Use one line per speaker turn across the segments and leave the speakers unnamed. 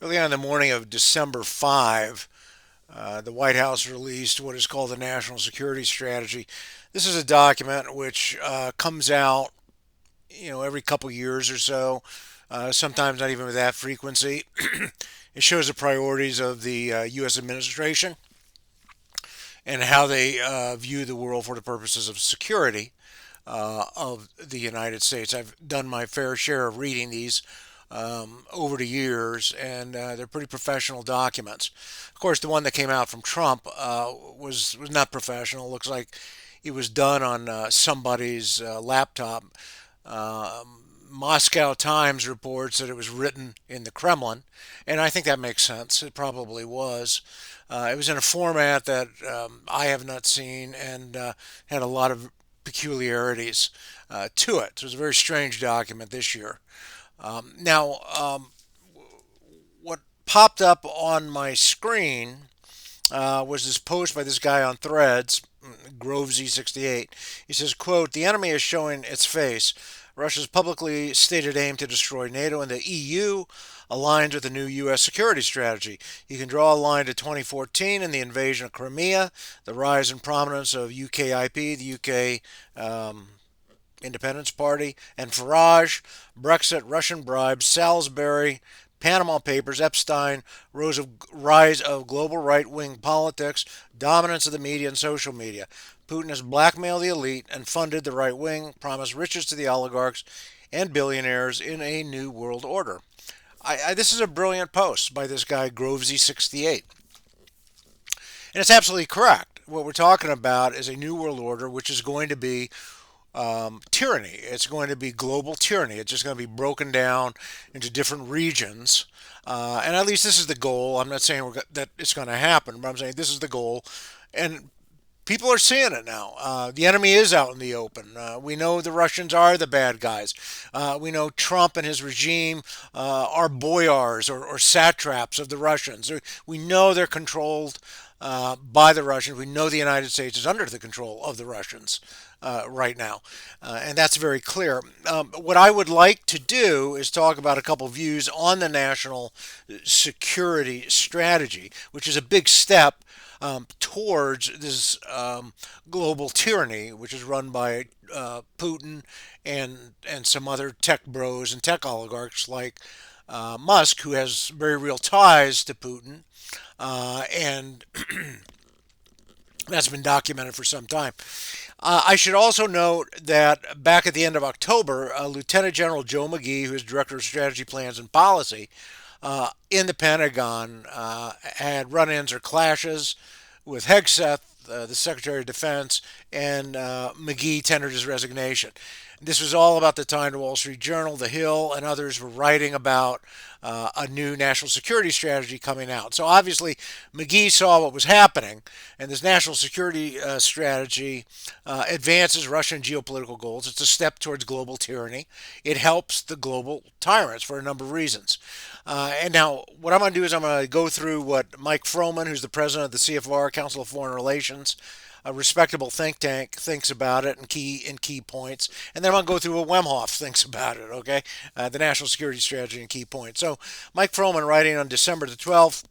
Early on the morning of December 5, the White House released what is called the National Security Strategy. This is a document which comes out, every couple years or so. Sometimes not even with that frequency. It shows the priorities of the U.S. administration and how they view the world for the purposes of security of the United States. I've done my fair share of reading these over the years, and they're pretty professional documents. Of course, the one that came out from Trump was not professional. It looks like it was done on somebody's laptop. Moscow Times reports that it was written in the Kremlin, and I think that makes sense. It probably was. It was in a format that I have not seen and had a lot of peculiarities to it. So it was a very strange document this year. Now, what popped up on my screen was this post by this guy on Threads, GroveZ68. He says, quote, "The enemy is showing its face. Russia's publicly stated aim to destroy NATO and the EU aligns with the new U.S. security strategy. You can draw a line to 2014 and the invasion of Crimea, the rise in prominence of UKIP, the UK Independence Party, and Farage, Brexit, Russian bribes, Salisbury, Panama Papers, Epstein, rise of global right wing politics, dominance of the media and social media. Putin has blackmailed the elite and funded the right wing, promised riches to the oligarchs and billionaires in a new world order." This is a brilliant post by this guy, GroveZ68. And it's absolutely correct. What we're talking about is a new world order, which is going to be tyranny. It's going to be global tyranny. It's just going to be broken down into different regions. And at least this is the goal. I'm not saying that it's going to happen, but I'm saying this is the goal. And people are seeing it now. The enemy is out in the open. We know the Russians are the bad guys. We know Trump and his regime are boyars or satraps of the Russians. We know they're controlled by the Russians. We know the United States is under the control of the Russians right now, and that's very clear. What I would like to do is talk about a couple views on the national security strategy, which is a big step towards this global tyranny, which is run by Putin and some other tech bros and tech oligarchs like Musk, who has very real ties to Putin, and that's been documented for some time. I should also note that back at the end of October, Lieutenant General Joe McGee, who is Director of Strategy, Plans, and Policy in the Pentagon, had run ins or clashes with Hegseth, the Secretary of Defense, and McGee tendered his resignation. This was all about the time the Wall Street Journal, The Hill, and others were writing about a new national security strategy coming out. So obviously, McGee saw what was happening, and this national security strategy advances Russian geopolitical goals. It's a step towards global tyranny. It helps the global tyrants for a number of reasons. And now, what I'm going to do is I'm going to go through what Mike Froman, who's the president of the CFR, Council of Foreign Relations, a respectable think tank, thinks about it in key points, and then I'm going to go through what Wemhoff thinks about it. Okay, the national security strategy and key points. So Mike Froman, writing on December the 12th,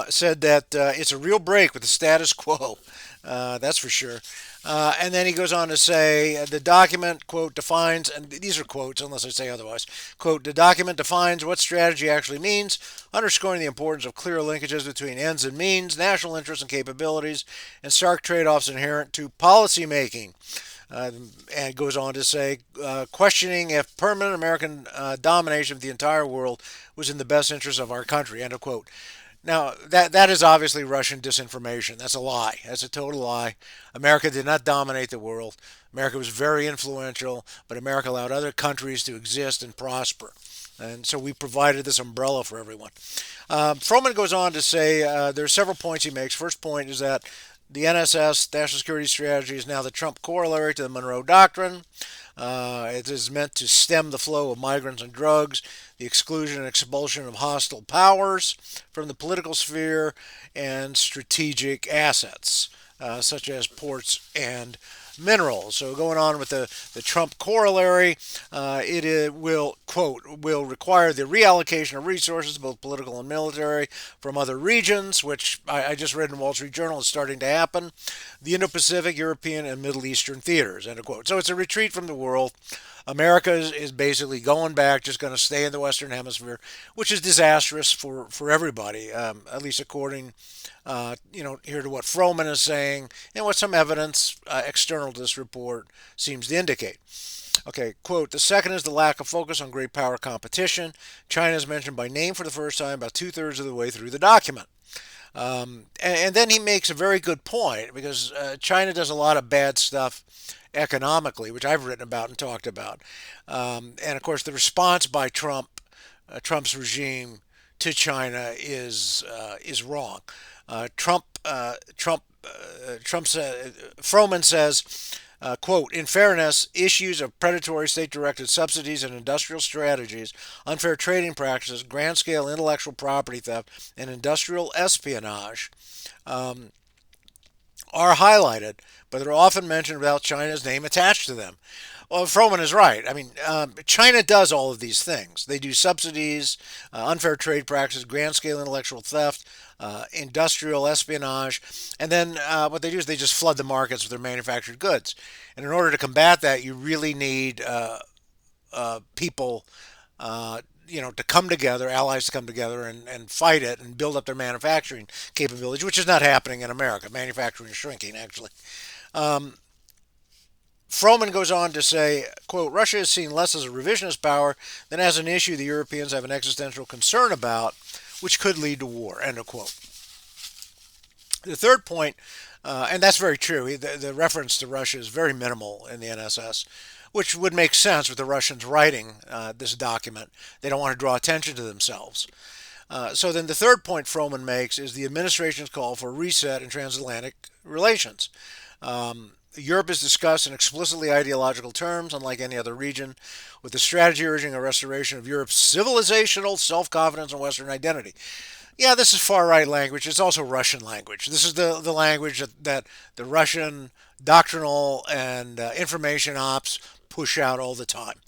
said that it's a real break with the status quo. That's for sure. And then he goes on to say the document, quote, defines, and these are quotes unless I say otherwise, quote, the document defines what strategy actually means, underscoring the importance of clear linkages between ends and means, national interests and capabilities, and stark trade offs inherent to policy making. And goes on to say, questioning if permanent American domination of the entire world was in the best interest of our country, end of quote. Now, that is obviously Russian disinformation. That's a lie. That's a total lie. America did not dominate the world. America was very influential, but America allowed other countries to exist and prosper. And so we provided this umbrella for everyone. Froman goes on to say there are several points he makes. First point is that the NSS, National Security Strategy, is now the Trump corollary to the Monroe Doctrine. It is meant to stem the flow of migrants and drugs, the exclusion and expulsion of hostile powers from the political sphere, and strategic assets, such as ports and minerals. So going on with the Trump corollary, will, quote, will require the reallocation of resources, both political and military, from other regions, which I just read in Wall Street Journal is starting to happen, the Indo-Pacific, European, and Middle Eastern theaters, end of quote. So it's a retreat from the world. America is basically going back, just going to stay in the Western Hemisphere, which is disastrous for everybody, at least according, here to what Froman is saying and what some evidence external to this report seems to indicate. Okay, quote, the second is the lack of focus on great power competition. China is mentioned by name for the first time about two-thirds of the way through the document. And then he makes a very good point because China does a lot of bad stuff economically, which I've written about and talked about. And of course, the response by Trump's regime to China is wrong. Froman says, quote, in fairness, issues of predatory state-directed subsidies and industrial strategies, unfair trading practices, grand-scale intellectual property theft, and industrial espionage are highlighted, but they're often mentioned without China's name attached to them. Well, Froman is right. I mean, China does all of these things. They do subsidies, unfair trade practices, grand scale intellectual theft, industrial espionage, and then what they do is they just flood the markets with their manufactured goods. And in order to combat that, you really need people, to come together, allies to come together and fight it and build up their manufacturing capabilities, which is not happening in America. Manufacturing is shrinking, actually. Froman goes on to say, quote, Russia is seen less as a revisionist power than as an issue the Europeans have an existential concern about, which could lead to war, end of quote. The third point, and that's very true, the reference to Russia is very minimal in the NSS, which would make sense with the Russians writing this document. They don't want to draw attention to themselves. So then the third point Froman makes is the administration's call for a reset in transatlantic relations. Europe is discussed in explicitly ideological terms, unlike any other region, with the strategy urging a restoration of Europe's civilizational self-confidence and Western identity. Yeah, this is far-right language. It's also Russian language. This is the language that the Russian doctrinal and information ops push out all the time.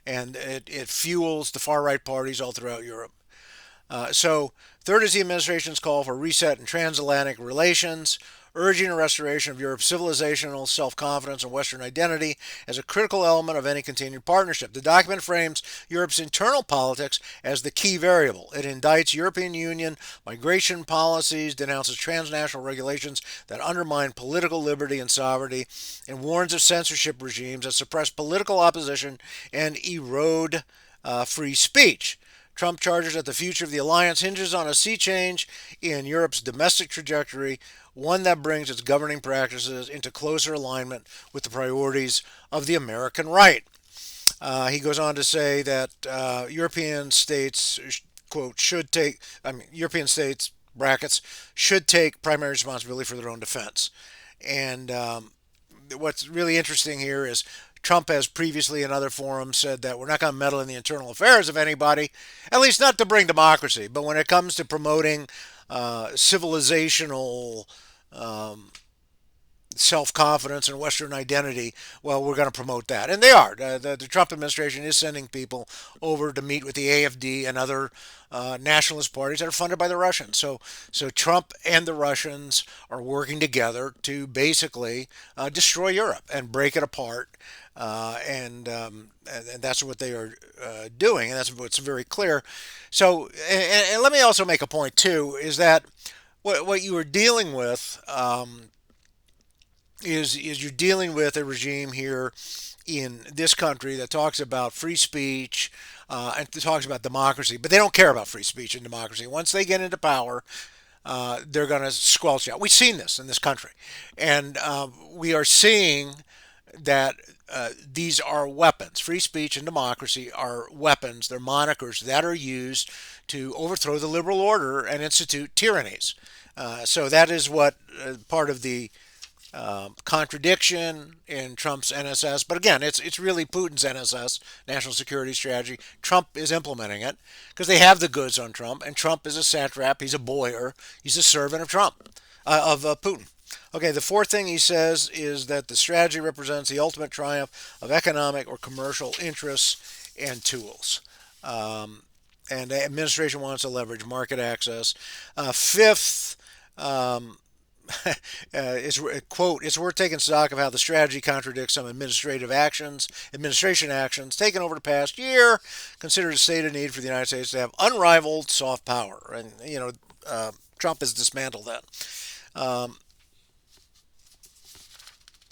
And it fuels the far-right parties all throughout Europe. So, third is the administration's call for reset in transatlantic relations, urging a restoration of Europe's civilizational self-confidence and Western identity as a critical element of any continued partnership. The document frames Europe's internal politics as the key variable. It indicts European Union migration policies, denounces transnational regulations that undermine political liberty and sovereignty, and warns of censorship regimes that suppress political opposition and erode free speech. Trump charges that the future of the alliance hinges on a sea change in Europe's domestic trajectory, one that brings its governing practices into closer alignment with the priorities of the American right. He goes on to say that European states, quote, European states, brackets, should take primary responsibility for their own defense. And what's really interesting here is Trump has previously in other forums said that we're not going to meddle in the internal affairs of anybody, at least not to bring democracy. But when it comes to promoting civilizational self-confidence and Western identity, well, we're going to promote that. And they are. The Trump administration is sending people over to meet with the AfD and other nationalist parties that are funded by the Russians. So Trump and the Russians are working together to basically destroy Europe and break it apart. And that's what they are doing, and that's what's very clear. So, and let me also make a point too, is that what you are dealing with is you're dealing with a regime here in this country that talks about free speech and talks about democracy, but they don't care about free speech and democracy. Once they get into power, they're going to squelch out. We've seen this in this country, and we are seeing that these are weapons. Free speech and democracy are weapons. They're monikers that are used to overthrow the liberal order and institute tyrannies. So that is what part of the contradiction in Trump's NSS. But again, it's really Putin's NSS, national security strategy. Trump is implementing it because they have the goods on Trump, and Trump is a satrap. He's a boyar. He's a servant of Trump, of Putin. Okay, the fourth thing he says is that the strategy represents the ultimate triumph of economic or commercial interests and tools. Um, and the administration wants to leverage market access. Fifth, um, is quote, it's worth taking stock of how the strategy contradicts some administration actions taken over the past year, considered a stated need for the United States to have unrivaled soft power. And, Trump has dismantled that. Um,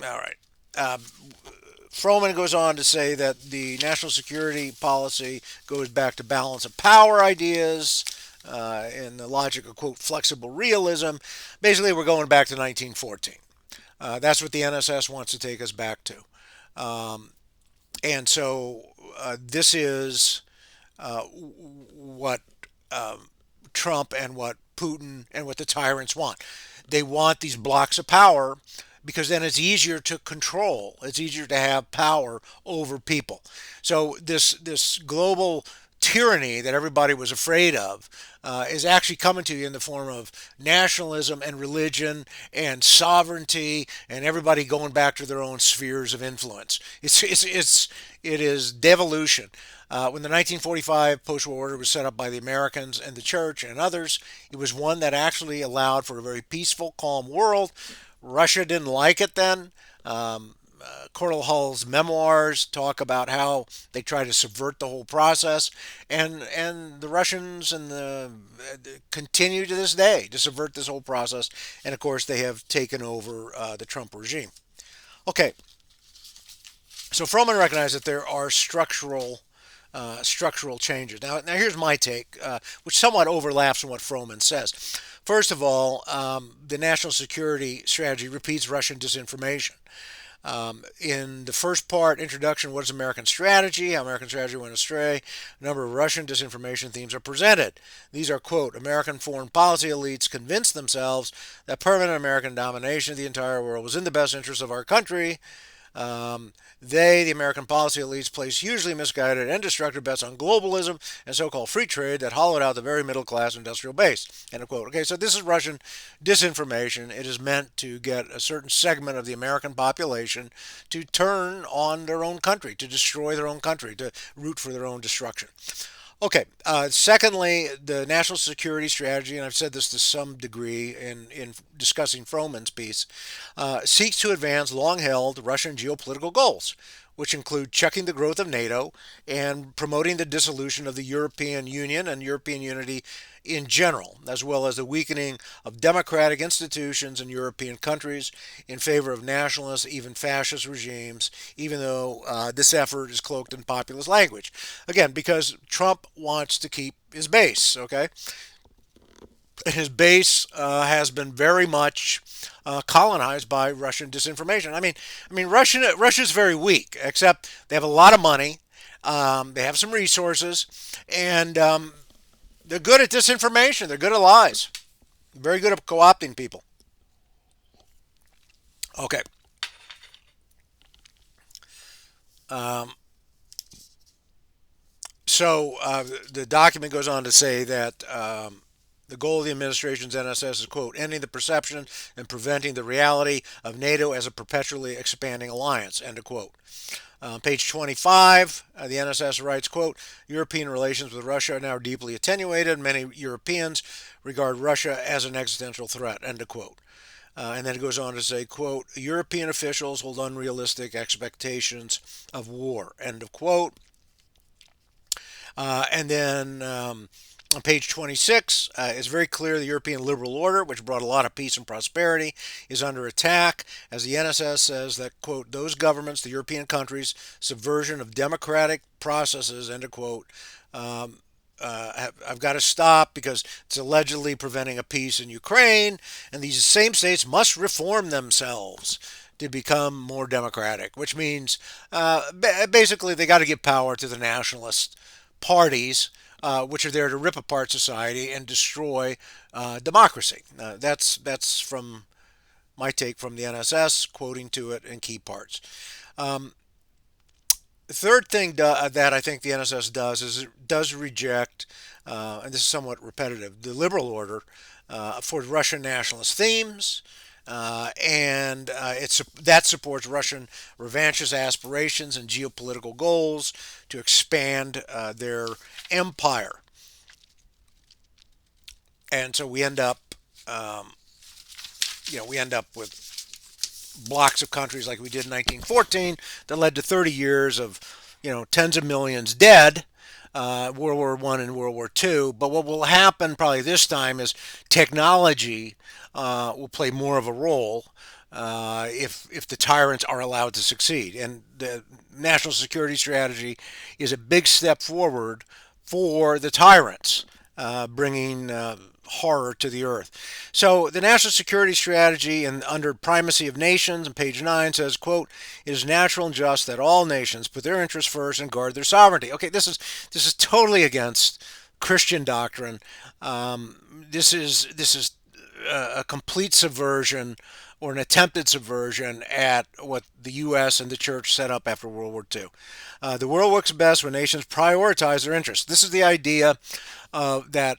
all right. Um, Froman goes on to say that the national security policy goes back to balance of power ideas and the logic of, quote, flexible realism. Basically, we're going back to 1914. That's what the NSS wants to take us back to. Um, and so this is what Trump and what Putin and what the tyrants want. They want these blocks of power because then it's easier to control. It's easier to have power over people. So this global tyranny that everybody was afraid of is actually coming to you in the form of nationalism and religion and sovereignty and everybody going back to their own spheres of influence. It is devolution. When the 1945 post-war order was set up by the Americans and the church and others, it was one that actually allowed for a very peaceful, calm world. Russia didn't like it then. Cordell Hull's memoirs talk about how they try to subvert the whole process, and the Russians continue to this day to subvert this whole process. And of course, they have taken over the Trump regime. Okay, so Froman recognized that there are structural changes. Now here's my take, which somewhat overlaps with what Froman says. First of all, the national security strategy repeats Russian disinformation. In the first part, introduction, what is American strategy, how American strategy went astray, a number of Russian disinformation themes are presented. These are, quote, American foreign policy elites convinced themselves that permanent American domination of the entire world was in the best interest of our country. The American policy elites, place hugely misguided and destructive bets on globalism and so-called free trade that hollowed out the very middle class industrial base. End of quote. Okay, so this is Russian disinformation. It is meant to get a certain segment of the American population to turn on their own country, to destroy their own country, to root for their own destruction. Okay. Secondly, the national security strategy, and I've said this to some degree in discussing Froman's piece, seeks to advance long held Russian geopolitical goals, which include checking the growth of NATO and promoting the dissolution of the European Union and European unity in general, as well as the weakening of democratic institutions in European countries in favor of nationalist, even fascist regimes, even though this effort is cloaked in populist language. Again, because Trump wants to keep his base, okay? And his base has been very much colonized by Russian disinformation. Russia's very weak, except they have a lot of money, they have some resources, and they're good at disinformation. They're good at lies. Very good at co-opting people. Okay. Um, so the document goes on to say that the goal of the administration's NSS is, quote, ending the perception and preventing the reality of NATO as a perpetually expanding alliance, end of quote. Page 25, the NSS writes, quote, European relations with Russia are now deeply attenuated. Many Europeans regard Russia as an existential threat, end of quote. And then it goes on to say, quote, European officials hold unrealistic expectations of war, end of quote. And then on page 26, it's very clear the European liberal order, which brought a lot of peace and prosperity, is under attack, as the NSS says that, quote, those governments, the European countries, subversion of democratic processes, end of quote, I've got to stop because it's allegedly preventing a peace in Ukraine, and these same states must reform themselves to become more democratic, which means basically they got to give power to the nationalist parties, which are there to rip apart society and destroy democracy. That's from my take from the NSS, quoting to it in key parts. Um, the third thing that I think the NSS does is it does reject, and this is somewhat repetitive, the liberal order for Russian nationalist themes. That supports Russian revanchist aspirations and geopolitical goals to expand their empire. And so we end up with blocks of countries like we did in 1914 that led to 30 years of, tens of millions dead, World War One and World War Two. But what will happen probably this time is technology will play more of a role if the tyrants are allowed to succeed. And the national security strategy is a big step forward for the tyrants, bringing horror to the earth. So the national security strategy and under primacy of nations on page 9 says, quote, it is natural and just that all nations put their interests first and guard their sovereignty. Okay, this is totally against Christian doctrine. This is a complete subversion or an attempted subversion at what the U.S. and the church set up after World War II. The world works best when nations prioritize their interests. This is the idea that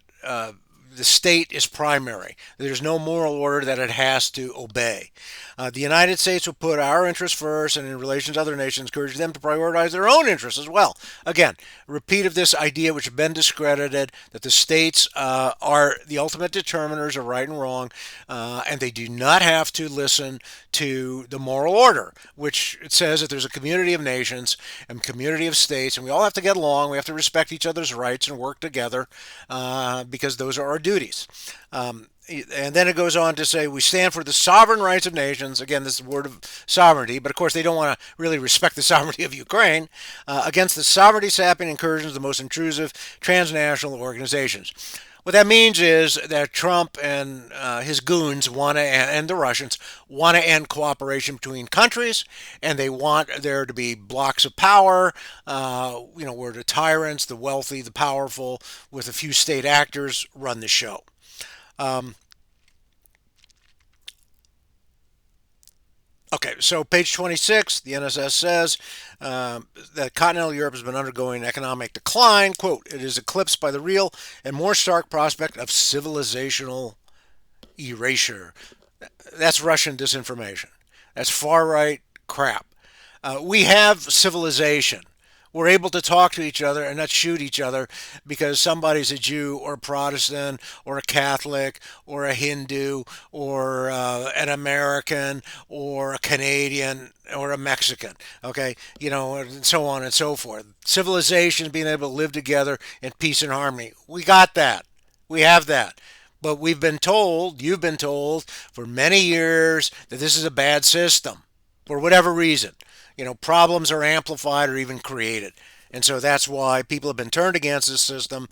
the state is primary. There's no moral order that it has to obey. The United States will put our interests first and in relation to other nations encourage them to prioritize their own interests as well. Again, repeat of this idea which has been discredited that the states are the ultimate determiners of right and wrong, and they do not have to listen to the moral order, which it says that there's a community of nations and community of states, and we all have to get along. We have to respect each other's rights and work together because those are our duties. And then it goes on to say we stand for the sovereign rights of nations. Again, this is the word of sovereignty, but of course they don't want to really respect the sovereignty of Ukraine against the sovereignty sapping incursions of the most intrusive transnational organizations. What that means is that Trump and his goons want to, and the Russians want to end cooperation between countries, and they want there to be blocks of power, where the tyrants, the wealthy, the powerful, with a few state actors run the show. Um, Okay, so page 26, the NSS says that continental Europe has been undergoing economic decline. Quote, it is eclipsed by the real and more stark prospect of civilizational erasure. That's Russian disinformation. That's far right crap. We have civilization. We're able to talk to each other and not shoot each other because somebody's a Jew or a Protestant or a Catholic or a Hindu or an American or a Canadian or a Mexican. Okay, and so on and so forth. Civilization being able to live together in peace and harmony. We got that. We have that. But you've been told for many years that this is a bad system for whatever reason. Problems are amplified or even created. And so that's why people have been turned against this system.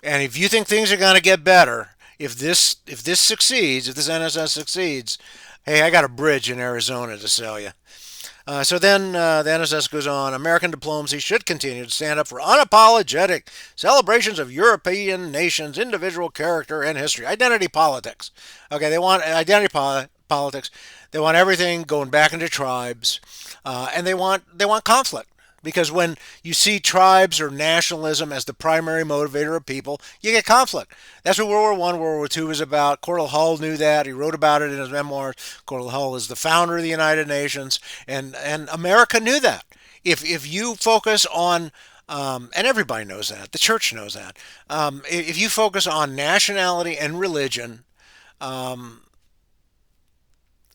And if you think things are going to get better, if this succeeds, if this NSS succeeds, hey, I got a bridge in Arizona to sell you. So then the NSS goes on. American diplomacy should continue to stand up for unapologetic celebrations of European nations' individual character and history. Identity politics. Okay, they want politics. They want everything going back into tribes, and they want conflict. Because when you see tribes or nationalism as the primary motivator of people, you get conflict. That's what World War One, World War Two was about. Cordell Hull knew that. He wrote about it in his memoirs. Cordell Hull is the founder of the United Nations, and America knew that. If you focus on and everybody knows that, the church knows that. If you focus on nationality and religion, um,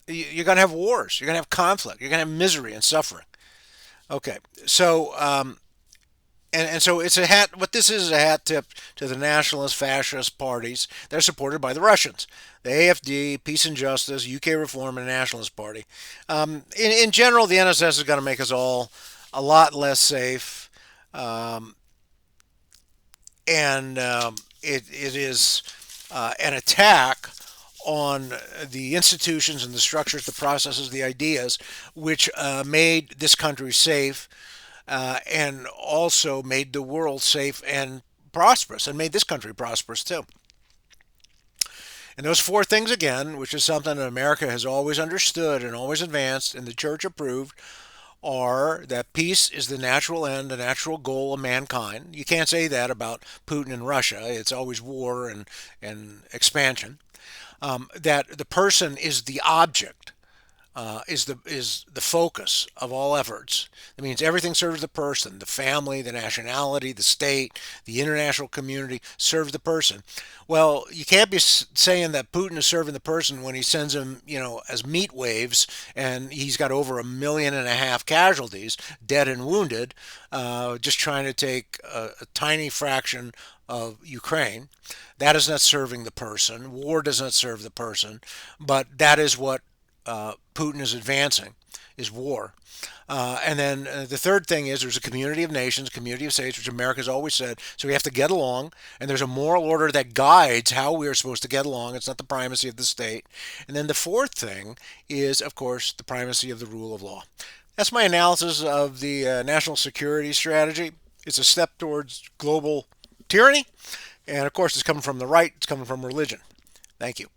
you're going to have wars. You're going to have conflict. You're going to have misery and suffering. Okay, so and so it's a hat. What this is a hat tip to the nationalist fascist parties. They're supported by the Russians, the AFD, Peace and Justice, UK Reform, and Nationalist Party. In general, the NSS is going to make us all a lot less safe, um, and it is an attack on the institutions and the structures, the processes, the ideas which made this country safe and also made the world safe and prosperous and made this country prosperous too. And those four things again, which is something that America has always understood and always advanced and the church approved, are that peace is the natural end, the natural goal of mankind. You can't say that about Putin and Russia. It's always war and expansion. that the person is the object, is the focus of all efforts. It means everything serves the person, the family, the nationality, the state, the international community serves the person. Well, you can't be saying that Putin is serving the person when he sends him, as meat waves, and he's got over 1.5 million casualties, dead and wounded, just trying to take a tiny fraction of Ukraine. That is not serving the person. War does not serve the person, but that is what Putin is advancing, is war. And then the third thing is there's a community of nations, community of states, which America's always said. So we have to get along, and there's a moral order that guides how we are supposed to get along. It's not the primacy of the state. And then the fourth thing is, of course, the primacy of the rule of law. That's my analysis of the national security strategy. It's a step towards global tyranny, and of course, it's coming from the right. It's coming from religion. Thank you.